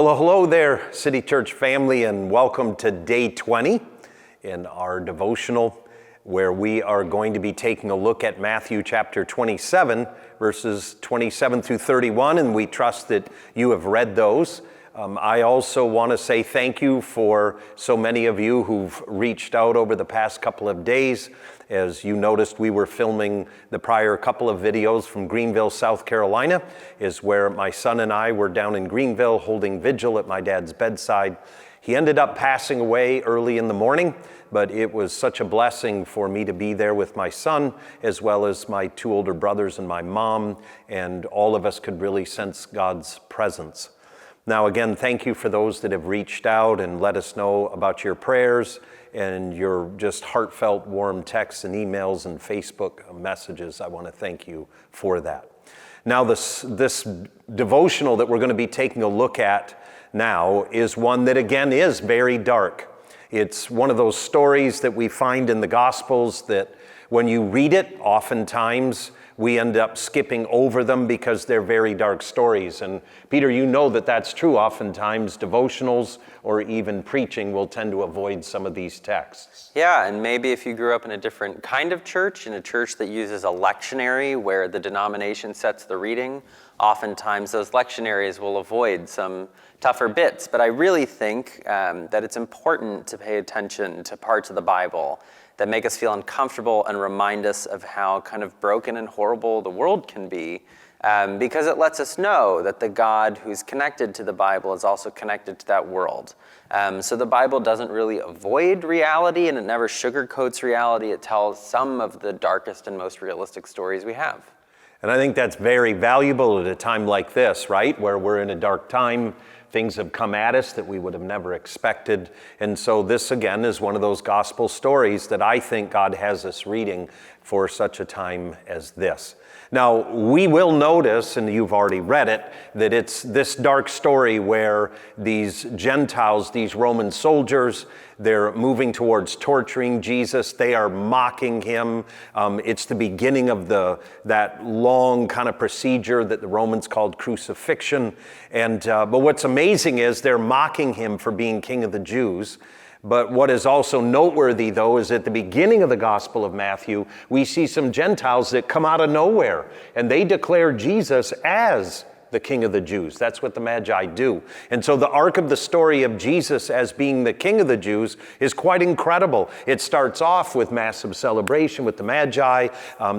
Well, hello there, City Church family, and welcome to day 20 in our devotional, where we are going to be taking a look at Matthew chapter 27, verses 27 through 31, and we trust that you have read those. I also want to say thank you for so many of you who've reached out over the past couple of days. As you noticed, we were filming the prior couple of videos from Greenville, South Carolina, is where my son and I were down in Greenville holding vigil at my dad's bedside. He ended up passing away early in the morning, but it was such a blessing for me to be there with my son, as well as my two older brothers and my mom, and all of us could really sense God's presence. Now, again, thank you for those that have reached out and let us know about your prayers and your just heartfelt, warm texts and emails and Facebook messages. I want to thank you for that. Now, this devotional that we're going to be taking a look at now is one that, again, is very dark. It's one of those stories that we find in the Gospels that when you read it, oftentimes we end up skipping over them because they're very dark stories. And Peter, you know that that's true. Oftentimes devotionals or even preaching will tend to avoid some of these texts. Yeah, and maybe if you grew up in a different kind of church, in a church that uses a lectionary where the denomination sets the reading, oftentimes those lectionaries will avoid some tougher bits. But I really think that it's important to pay attention to parts of the Bible that make us feel uncomfortable and remind us of how kind of broken and horrible the world can be, because it lets us know that the God who's connected to the Bible is also connected to that world. So the Bible doesn't really avoid reality, and it never sugarcoats reality. It tells some of the darkest and most realistic stories we have. And I think that's very valuable at a time like this, right? Where we're in a dark time. Things have come at us that we would have never expected. And so this, again, is one of those gospel stories that I think God has us reading for such a time as this. Now, we will notice, and you've already read it, that it's this dark story where these Gentiles, these Roman soldiers, they're moving towards torturing Jesus. They are mocking him. It's the beginning of that long kind of procedure that the Romans called crucifixion. But what's amazing is they're mocking him for being King of the Jews. But what is also noteworthy, though, is at the beginning of the Gospel of Matthew, we see some Gentiles that come out of nowhere, and they declare Jesus as the King of the Jews. That's what the Magi do. And so the arc of the story of Jesus as being the King of the Jews is quite incredible. It starts off with massive celebration with the Magi,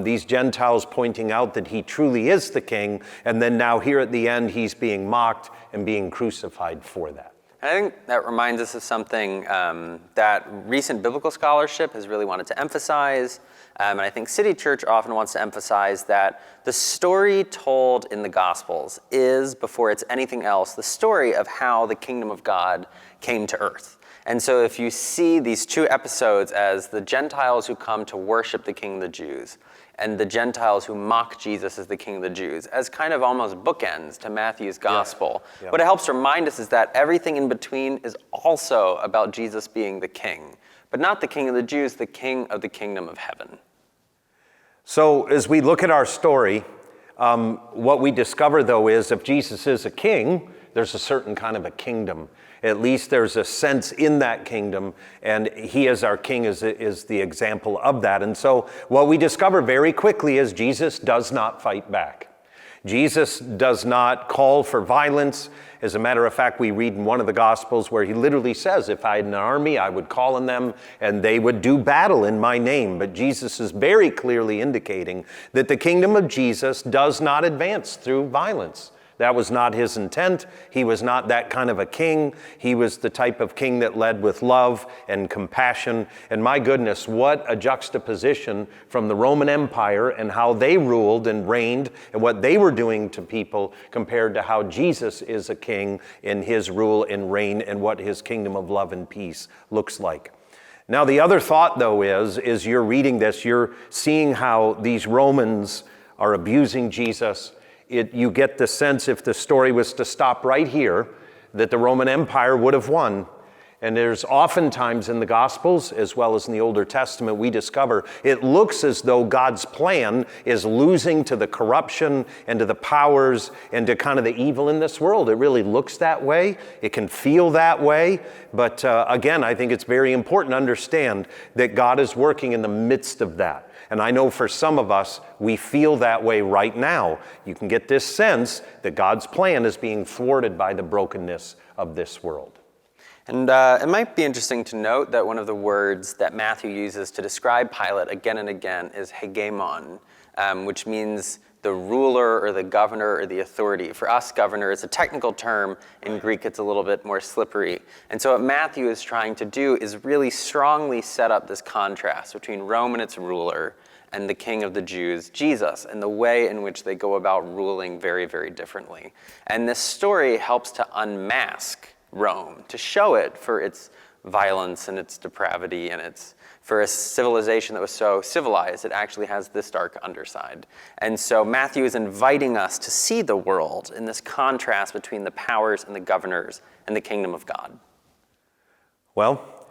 these Gentiles pointing out that he truly is the King, and then now here at the end, he's being mocked and being crucified for that. I think that reminds us of something that recent biblical scholarship has really wanted to emphasize. And I think City Church often wants to emphasize that the story told in the Gospels is, before it's anything else, the story of how the kingdom of God came to earth. And so if you see these two episodes as the Gentiles who come to worship the King of the Jews, and the Gentiles who mock Jesus as the King of the Jews, as kind of almost bookends to Matthew's gospel. Yeah. What it helps remind us is that everything in between is also about Jesus being the King, but not the King of the Jews, the King of the kingdom of heaven. So as we look at our story, what we discover, though, is if Jesus is a king, there's a certain kind of a kingdom. At least there's a sense in that kingdom, and he as our king is the example of that. And so what we discover very quickly is Jesus does not fight back. Jesus does not call for violence. As a matter of fact, we read in one of the Gospels where he literally says, if I had an army, I would call on them and they would do battle in my name. But Jesus is very clearly indicating that the kingdom of Jesus does not advance through violence. That was not his intent. He was not that kind of a king. He was the type of king that led with love and compassion. And my goodness, what a juxtaposition from the Roman Empire and how they ruled and reigned and what they were doing to people compared to how Jesus is a king in his rule and reign and what his kingdom of love and peace looks like. Now, the other thought, though, is you're reading this, you're seeing how these Romans are abusing Jesus. You get the sense, if the story was to stop right here, that the Roman Empire would have won. And there's oftentimes in the Gospels, as well as in the Older Testament, we discover it looks as though God's plan is losing to the corruption and to the powers and to kind of the evil in this world. It really looks that way. It can feel that way. But again, I think it's very important to understand that God is working in the midst of that. And I know for some of us, we feel that way right now. You can get this sense that God's plan is being thwarted by the brokenness of this world. And it might be interesting to note that one of the words that Matthew uses to describe Pilate again and again is hegemon, which means the ruler or the governor or the authority. For us, governor is a technical term. In Greek, it's a little bit more slippery. And so what Matthew is trying to do is really strongly set up this contrast between Rome and its ruler and the King of the Jews, Jesus, and the way in which they go about ruling very, very differently. And this story helps to unmask Rome, to show it for its violence and its depravity and for a civilization that was so civilized, it actually has this dark underside. And so Matthew is inviting us to see the world in this contrast between the powers and the governors and the kingdom of God. Well,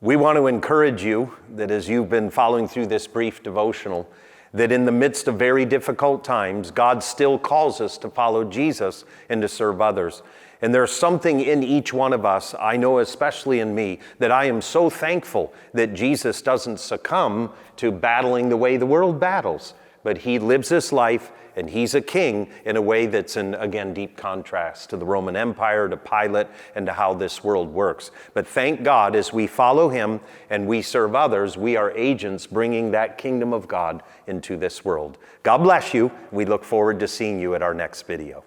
we want to encourage you that as you've been following through this brief devotional, that in the midst of very difficult times, God still calls us to follow Jesus and to serve others. And there's something in each one of us, I know especially in me, that I am so thankful that Jesus doesn't succumb to battling the way the world battles. But he lives this life, and he's a king in a way that's in, again, deep contrast to the Roman Empire, to Pilate, and to how this world works. But thank God, as we follow him and we serve others, we are agents bringing that kingdom of God into this world. God bless you. We look forward to seeing you at our next video.